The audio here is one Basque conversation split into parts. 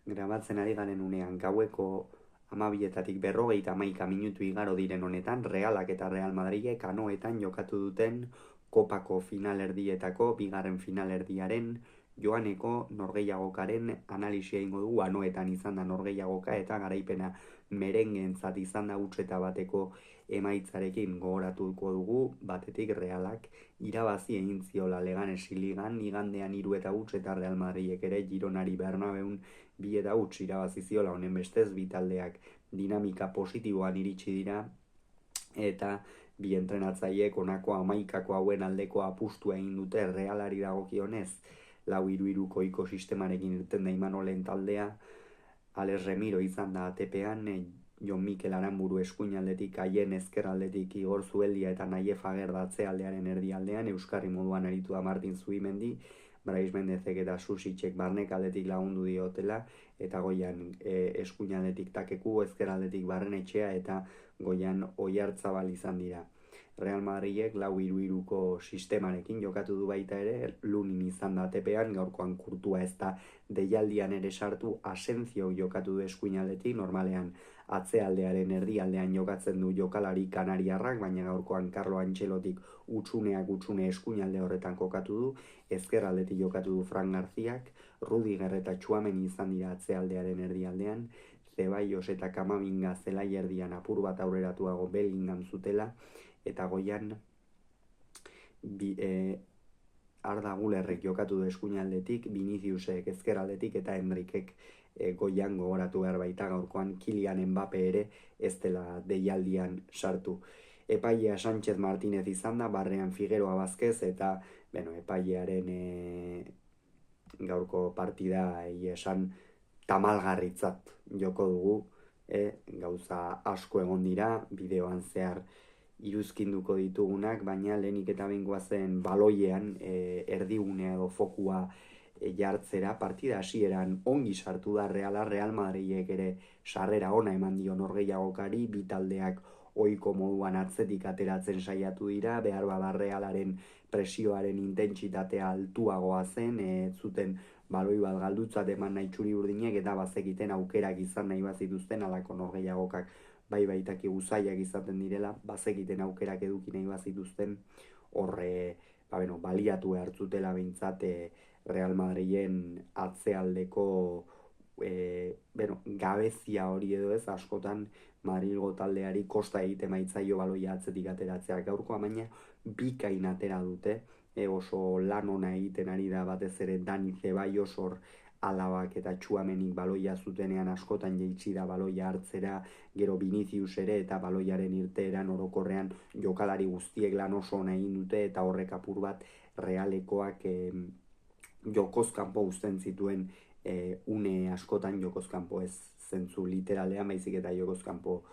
Grabatzen ari garen unean gaueko 12:41 minutu igaro diren honetan, Realak eta Real Madridek anoetan jokatu duten kopako finalerdietako bigarren finalerdiaren joaneko norgehiagokaren analisia egingo dugu. Anoetan izan da norgehiagoka eta garaipena merengentzat izan da huts bateko emaitzarekin. Gogoratuko dugu batetik Realak irabazi egin ziola Leganesi ligan igandean 3-0 eta Real Madridek ere Gironari Bernabeun 2-0 irabazi ziola. Honen bestez bi taldeak dinamika positiboan iritsi dira eta bi entrenatzaileek honako 11 hauen aldeko apustua egin dute. Realari dagokionez 4-3-3ko ekosistemarekin irten da Imanolen taldea. Alex Remiro izan da ATP-an, Jon Mikel Aranburu eskuinaldetik, Haien ezkerraldetik, Igor Zubeldia eta Nayef Agerda atzealdearen erdialdean, euskarri moduan aritu da Martin Zubimendi, Brais Mendezek eta Susicek barnekaldetik lagundu diotela, eta goian eskuinaldetik Takeku, ezkerraldetik Barrenetxea eta goian Oiartzabal izan dira. Real Madridek 4-3-3ko sistemarekin jokatu du baita ere, Lunin izan da ATP-an, gaurkoan Kurtua ez da deialdian ere sartu, Asensio jokatu du eskuinaldetik, normalean atzealdearen erdialdean jokatzen du jokalari kanariarrak, baina gaurkoan Carlo Ancelotik utxune eskuinalde horretan kokatu du, ezkerraldetik jokatu du Fran Garziak, Rudiger eta Tchouaméni izan dira atzealdearen erdialdean, Ceballos eta Kamavinga zelai erdian apur bat aurreratuago Bellingham zutela, eta goian Arda Gülerrek jokatu du eskuinaldetik, Viniciusek ezkerraldetik eta Enrikek goian. Gogoratu behar baita gaurkoan Kylian Mbappe ere ez dela deialdian sartu. Epailea Sánchez Martínez izan da, barrean Figueroa Vázquez eta epailearen gaurko partida esan tamalgarritzat joko dugu. Gauza asko egon dira, bideoan zehar iruzkinduko ditugunak, baina lehenik eta bengoa zen baloiean erdigunea edo fokua jartzera. Partida hasieran ongi sartu da Real Madridek ere sarrera ona eman dio norgehiagokari, bi taldeak ohiko moduan atzetik ateratzen saiatu dira, behar bada Realaren presioaren intentsitatea altuagoa zen, zuten baloi bat galdutzat eman nahi txuri-urdinek eta bazekiten aukerak izan nahi bazituzten, alako norgehiagokak baitaki guzaiak izaten direla, bazekiten aukerak eduki nahi bazituzten, horre baliatu hartzutela behintzat Real Madriden atzealdeko gabezia hori edo ez, askotan Madrilgo taldeari kosta egiten baitzaio baloia atzetik ateratzea. Gaurkoa baina bikain atera dute, oso lan ona egiten ari da batez ere Dani Ceballos, hor Alabak eta Tchouaménik baloia zutenean askotan jaitsi da baloia hartzera, gero Vinicius ere eta baloiaren irteeran orokorrean jokalari guztiek lan oso ona egin dute eta horrek apur bat Realekoak jokozkanpo uzten zituen une askotan, jokozkanpo ez zentzu literalean, baizik eta jokozkanpo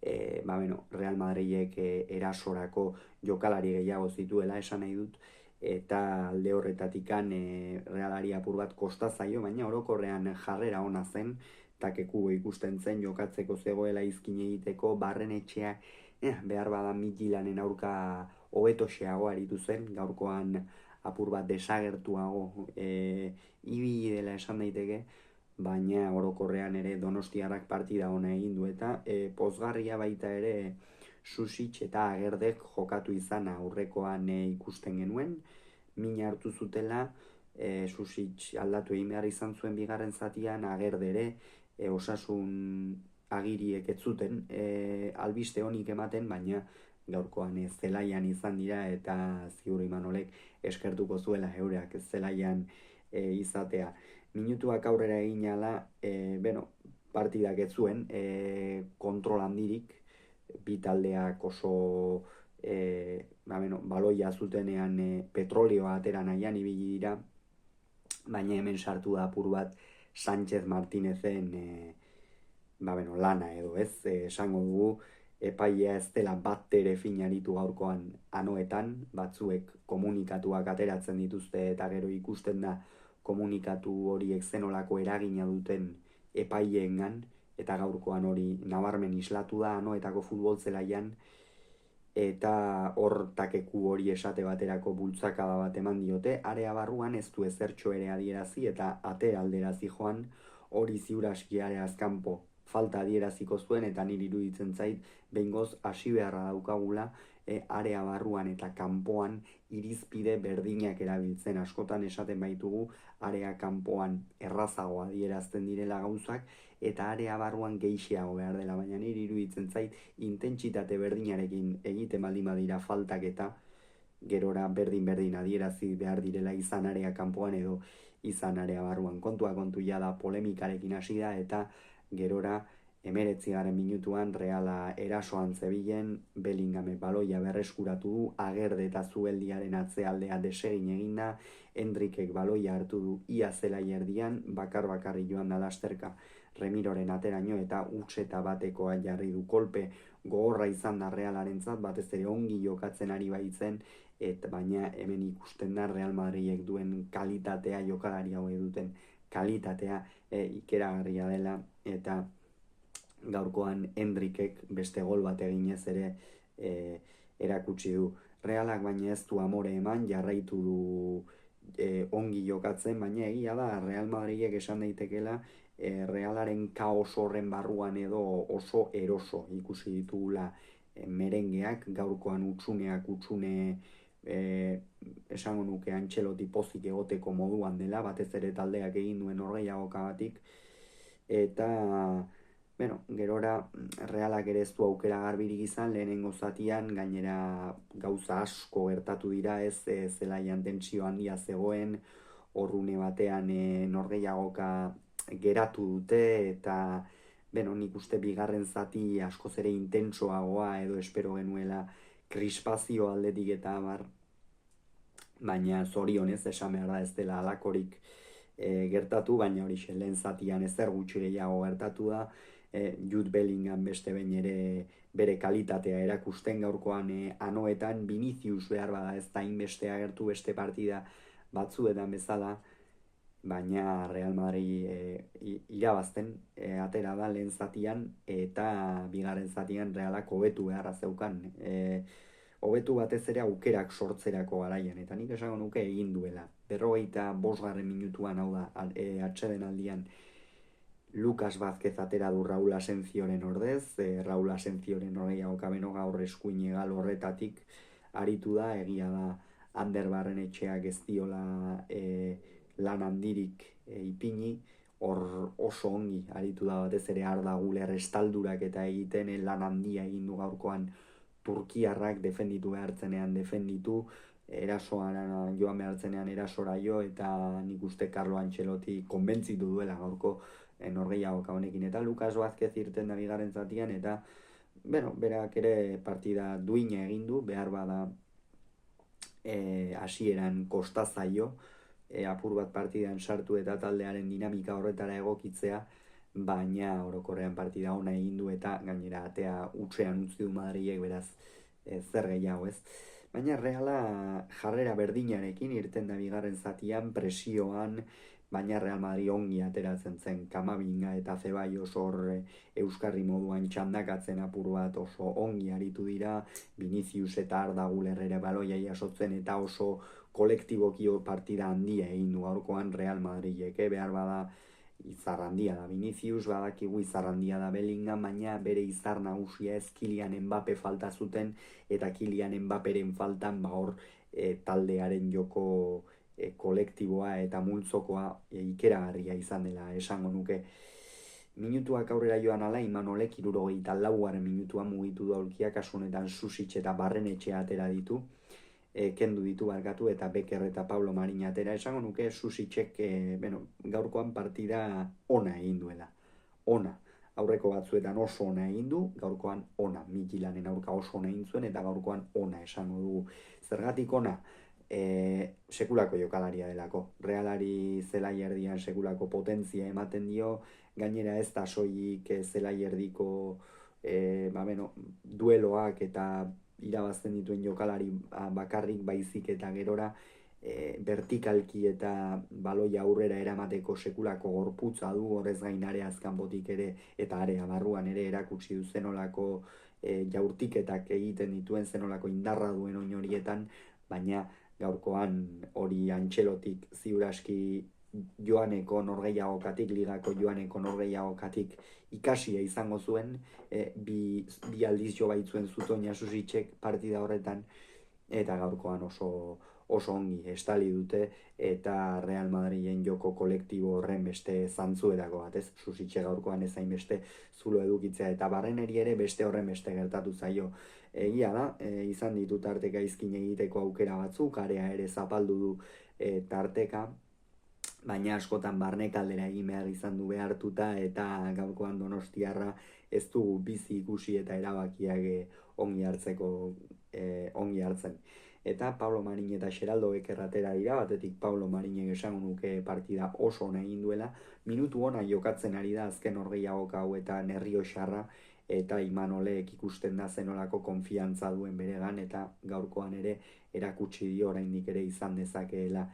Real Madridek erasorako jokalari gehiago zituela esan nahi dut, eta alde horretatikan Realari apur bat kosta zaio, baina orokorrean jarrera ona zen, Takeku ikusten zen jokatzeko zegoela izkin egiteko, Barrenetxea behar bada Midtjylanden aurka hobeto xeago aritu zen, gaurkoan apur bat desagertuago ibili dela esan daiteke, baina orokorrean ere Donostiarrak partida ona egin du eta pozgarria baita ere Susic eta Agerdek jokatu izan aurrekoan ikusten genuen, mina hartu zutela, Susic aldatu egin behar izan zuen bigarren zatian, Agerde ere osasun agiriek ez zuten albiste honik ematen, baina gaurkoan zelaian izan dira eta ziur Imanolek eskertuko zuela eureak zelaian izatea. Minutuak aurrera egin ala, partidak ez zuen kontrol handirik, bi taldeak oso baloia zutenean petrolioa atera nahian ibili dira, baina hemen sartu da apur bat Sánchez Martínezen lana edo ez, esango dugu, epailea ez dela bat ere finaritu gaurkoan anoetan, batzuek komunikatuak ateratzen dituzte eta gero ikusten da komunikatu horiek zenolako eragina duten epaileengan, eta gaurkoan hori nabarmen islatu da anoetako futbol zelaian, eta hor Takeku hori esate baterako bultzakada bat eman diote, area barruan ez du ezertxo ere adierazi eta ate alderazi joan, hori ziuraski areaz kanpo falta adieraziko zuen, eta niri iruditzen zait behingoz hasi beharra daukagula area barruan eta kanpoan irizpide berdinak erabiltzen. Askotan esaten baitugu area kanpoan errazago adierazten direla gauzak eta area barruan geixiago behar dela, baina niri iruditzen zait intentsitate berdinarekin egiten baldin badira faltak eta gerora berdin adierazi behar direla izan area kanpoan edo izan area barruan. Kontua da polemikarekin hasi da eta gerora 19. minutuan Reala erasoan zebilen, Bellingham baloia berreskuratu du, Agerde eta Zubeldiaren atzealdea desegin eginda, Hendrikek baloia hartu du ia zelai erdian, bakar-bakarri joan da lasterka Remiroren ateraino eta utxeta batekoa jarri du. Kolpe gogorra izan da Realarentzat, batez ere ongi jokatzen ari baitzen, baina hemen ikusten da Real Madridek duen kalitatea, jokalari hauek duten kalitatea ikeragarria dela, eta gaurkoan Hendrikek beste gol bat eginez ere erakutsi du. Realak baina ez du amore eman, jarraitu du ongi jokatzen, baina egia da Real Madridek esan daitekela Realaren kaos horren barruan edo oso eroso ikusi ditugula merengeak, gaurkoan utsune esango nuke Antxeloti pozik egoteko moduan dela, batez ere taldeak egin duen horreiagokagatik, eta gerora Realak ere ez du aukera garbirik izan, lehenengo zatian gainera gauza asko gertatu dira, ez zelaian tentsio handia zegoen, horrune batean norgehiagoka geratu dute, eta nik uste bigarren zati askoz ere intentsoagoa edo espero genuela krispazio aldetik eta baina zorionez esan behar da ez dela alakorik gertatu, baina hori lehen zatian ezer gutxi gehiago gertatu da. Jude Bellingham beste behin ere bere kalitatea erakusten gaurkoan anoetan, Vinicius behar bada ez da inbeste agertu beste partida batzuetan bezala, baina Real Madrid irabazten atera da lehen zatian, eta bigarren zatian Realak hobetu beharra zeukan. Hobetu batez ere aukerak sortzerako garaian, eta nik esango nuke egin duela. 45. minutuan, hau da, atseden aldian, Lucas Vázquez atera du Raúl Asenzioren ordez, Raúl Asenzioren horreiagoka beno gaur eskuin egal horretatik aritu da, egia da Ander Barrenetxeak ez diola lan handirik ipini, hor oso ongi aritu da batez ere Arda Güler estaldurak eta egiten lan handia egin du gaurkoan turkiarrak defenditu behartzenean defenditu, erasoan joan behartzenean erasora jo, eta nik uste Carlo Ancelotti konbentzitu duela gaurko norgehiagoka honekin, eta Lucas Vázquez irten da bigarren zatian, eta berak ere partida duina egin du, behar bada hasieran kosta zaio, apur bat partidan sartu eta taldearen dinamika horretara egokitzea, baina orokorrean partida ona egin du eta gainera atea utxean utzi du Madrilek, beraz zer gehiago ez. Baina Reala jarrera berdinarekin irten da bigarren zatian, presioan, baina Real Madrid ongi ateratzen zen, Kamavinga eta Ceballos hor euskarri moduan txandakatzen apur bat oso ongi aritu dira, Vinicius eta Arda Güler ere baloia jasotzen eta oso kolektiboki partida handia egin du gaurkoan Real Madridek, behar bada izar handia da Vinicius, badakigu izar handia da Bellingham, baina bere izar nagusia ez Kylian Mbappe falta zuten, eta Kylian Mbapperen faltan hor taldearen joko kolektiboa eta multzokoa ikeragarria izan dela esango nuke. Minutuak aurrera joan ala, Imanolek 74. minutuan mugitu da aulkia, kasu honetan Susic eta Barrenetxea atera ditu, kendu ditu barkatu, eta Becker eta Pablo Marin atera. Esango nuke Susicek gaurkoan partida ona egin duela. Ona. Aurreko batzuetan oso ona egin du, gaurkoan ona. Mikilanen aurka oso ona egin zuen, eta gaurkoan ona esango dugu. Zergatik ona? Sekulako jokalaria delako. Realari zelai erdian sekulako potentzia ematen dio, gainera ez da soilik zelai erdiko dueloak eta irabazten dituen jokalari bakarrik baizik, eta gerora vertikalki eta baloia aurrera eramateko sekulako gorputza du, horrez gain area azkanbotik ere eta area barruan ere erakutsi du zenolako jaurtiketak egiten dituen, zenolako indarra duen oin horietan, baina gaurkoan hori Antxelotik ziuraski joaneko norgehiagokatik, ligako joaneko norgehiagokatik ikasia izango zuen, bi aldiz jo baitzuen Zutoina Susitxek partida horretan, eta gaurkoan oso ongi estali dute, eta Real Madrilen joko kolektibo horren beste zantzuetako bat, ez? Susitxe gaurkoan ezain beste zulo edukitzea, eta Barreneri ere beste horren beste gertatu zaio. Egia da, izan ditu tarteka izkin egiteko aukera batzuk, area ere zapaldu du tarteka, baina askotan barnekaldera egin behar izan du behartuta, eta gaurkoan Donostiarra ez du bizi ikusi eta erabakiak ongi hartzen. Eta Pablo Marin eta Xeraldo Beker atera dira, batetik Pablo Marinek esango nuke partida oso ona egin duela, minutu ona jokatzen ari da azken norgehiagoka hauetan Errioxarra, eta Imanolek ikusten da zenolako konfiantza duen beregan, eta gaurkoan ere erakutsi dio oraindik ere izan dezakeela.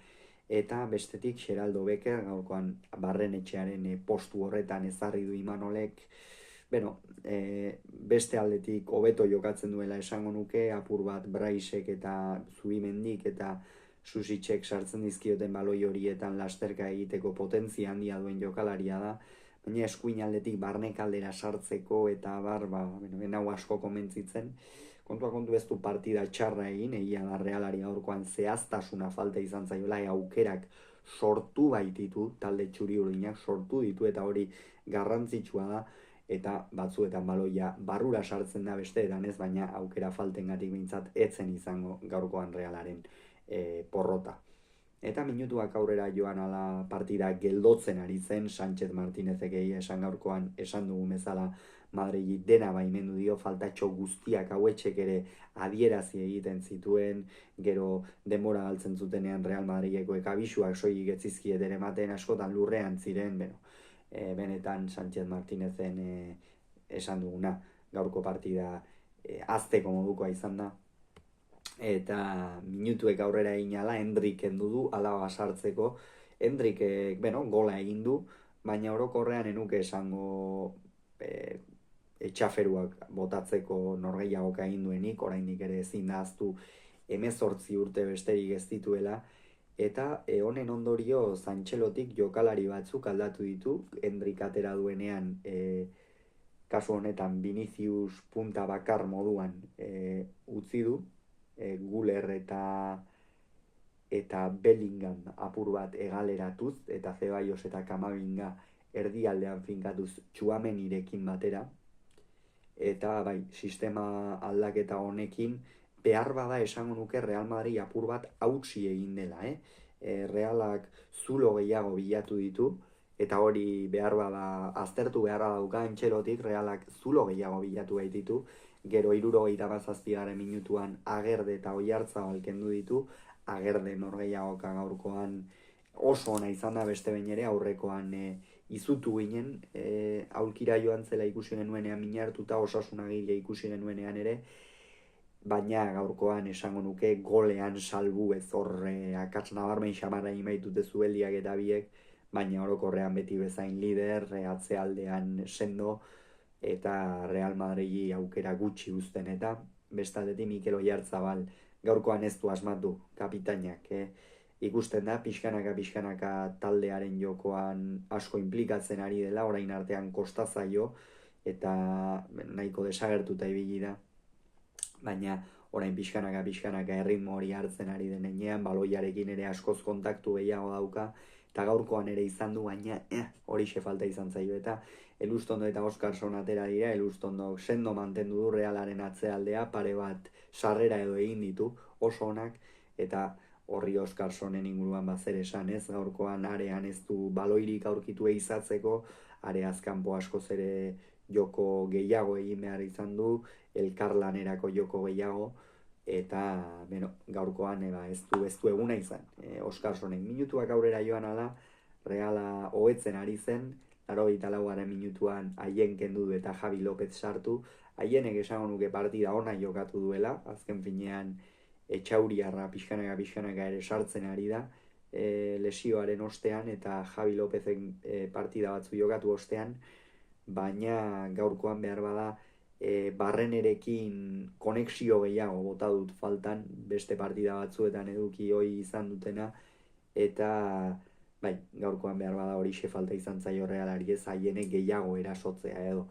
Eta bestetik Xeraldo Beker gaurkoan Barrenetxearen postu horretan ezarri du Imanolek, beste aldetik hobeto jokatzen duela esango nuke, apur bat Braisek eta Zubimendik eta Susitxek sartzen dizkioten baloi horietan lasterka egiteko potentzia handia duen jokalaria da, baina eskuin aldetik barnekaldera sartzeko eta hau asko komentzitzen. Kontua kontu ez du partida txarra egin, egia da Realari gaurkoan zehaztasuna falta izan zaiola, aukerak sortu baititu, talde txuri-urdinak sortu ditu, eta hori garrantzitsua da, eta batzuetan baloia barrura sartzen da besteetan ez, baina aukera faltengatik behintzat etzen izango gaurkoan Realaren porrota. Eta minutuak aurrera joan ala partida geldotzen ari zen, Sánchez Martínezek esan gaurkoan esan dugun bezala Madrili dena baimendu dio, faltatxo guztiak hauetxek ere adierazi egiten zituen, gero denbora galtzen zutenean Real Madrilekoek abisuak soilik etzizkiet ere ematen, askotan lurrean ziren, benetan Sánchez Martínezen esan duguna, gaurko partida azteko modukoa izan da, eta minutuek aurrera egin ala, Endrik kendu du, alaba sartzeko, Endrik, gola egin du, baina orokorrean enuke esango etxaferuak botatzeko norgehiagoka egin duenik, oraindik ere ezin da ahaztu 18 urte besterik ez dituela, eta honen ondorio Antxelotik jokalari batzuk aldatu ditu, Endrik atera duenean, kasu honetan Vinicius punta bakar moduan utzi du, Guler eta Bellingham apur bat egaleratuz, eta Zeballos eta Kamavinga erdialdean finkatuz Txuamenirekin batera, eta sistema aldaketa honekin behar bada esango nuke Real Madrid apur bat hautsi egin dela, Realak zulo gehiago bilatu ditu, eta hori behar bada aztertu beharra dauka Antxelotik, Realak zulo gehiago bilatu baititu, gero 77. minutuan Agerde eta Oiartzabal kendu ditu, Agerde norgehiagoka gaurkoan oso ona izan da beste behin ere, aurrekoan izutu ginen, aulkira joan zela ikusi genuenean minartuta, Osasunagia ikusi genuenean ere, baina gaurkoan esango nuke golean salbu ez horre akats nabarmen xamarra imaitute Zubeldiak eta biek, baina orokorrean beti bezain lider, atzealdean sendo, eta Real Madrili aukera gutxi uzten, eta bestaldetik Mikel Oiartzabal gaurkoan ez du asmatu kapitainak, ikusten da pixkanaka taldearen jokoan asko inplikatzen ari dela, orain artean kosta zaio eta nahiko desagertuta ibili da, baina orain pixkanaka erritmo hori hartzen ari denean, baloiarekin ere askoz kontaktu gehiago dauka, eta gaurkoan ere izan du, baina horixe falta izan zaio, eta Elustondo eta Oskarson atera dira, Elustondo sendo mantendu du Realaren atzealdea, pare bat sarrera edo egin ditu, oso onak, eta horri Oskarsonen inguruan bazer esan ez, gaurkoan arean ez du baloirik aurkitu izatzeko, areaz kanpo askoz ere joko gehiago egin behar izan du, elkarlanerako joko gehiago, eta gaurkoan ez du eguna izan. Oskarsonen minutuak aurrera joan ala, Reala hobetzen ari zen, 84. minutuan Haien kendu du eta Javi López sartu, Haienek esango nuke partida ona jokatu duela, azken finean Etxauriarra pixkanaka ere sartzen ari da, lesioaren ostean, eta Javi Lópezen partida batzu jokatu ostean, baina gaurkoan behar bada Barrenerekin konexio gehiago bota dut faltan, beste partida batzuetan eduki hoi izan dutena, eta Bai, gaurkoan behar bada hori falta izan zaio Realari ez haienek gehiago erasotzea edo.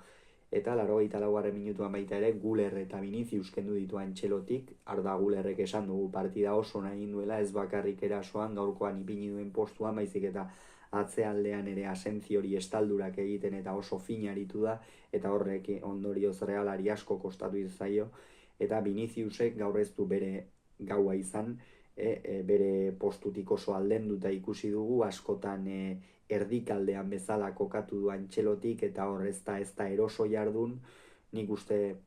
Eta 84. minutuan baita ere Guler eta Vinicius kendu ditu Antxelotik. Arda Gulerrek esan dugu partida oso nahi duela, ez bakarrik erasoan gaurkoan ipini duen postuan, baizik eta atzealdean ere Asenziori estaldurak egiten eta oso fin aritu da, eta horrek ondorioz Realari asko kostatu zaio, eta Viniciusek gaur ez du bere gaua izan, bere postutik oso aldenduta ikusi dugu, askotan erdikaldean bezala kokatu du Antxelotik, eta hor ez da eroso jardun, nik uste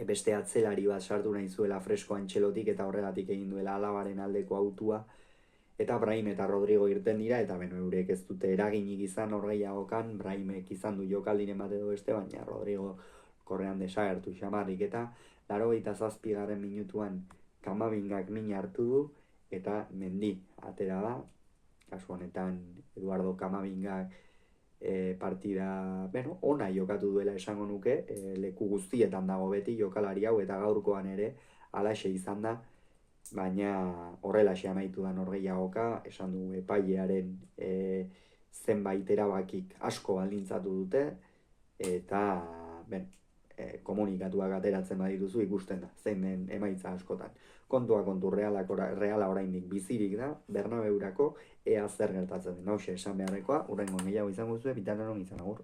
beste atzelari bat sartu nahi zuela fresko Antxelotik, eta horregatik egin duela Alabaren aldeko autua, eta Brahim eta Rodrigo irten dira, eta beno, eurek ez dute eraginik izan horreiagokan, Brahimek izan du jokaldiren bat edo beste, baina Rodrigo korrean desagertu xamarrik, eta 87. minutuan Kamabingak min hartu du, eta Mendi atera da, kasu honetan Eduardo Kamabingak partida, ona jokatu duela esango nuke, leku guztietan dago beti jokalari hau, eta gaurkoan ere alaxe izan da, baina horrelaxe amaitu da norgehiagoka, esan du epailearen zenbait erabakik asko baldintzatu dute, eta komunikatuak ateratzen badituzu ikusten da, zein den emaitza askotan. Kontua kontu reala oraindik bizirik da, Bernabeurako ea zer gertatzen den. Hauxe esan beharrekoa, hurrengo gehiago izango zuen, bitan izan agur.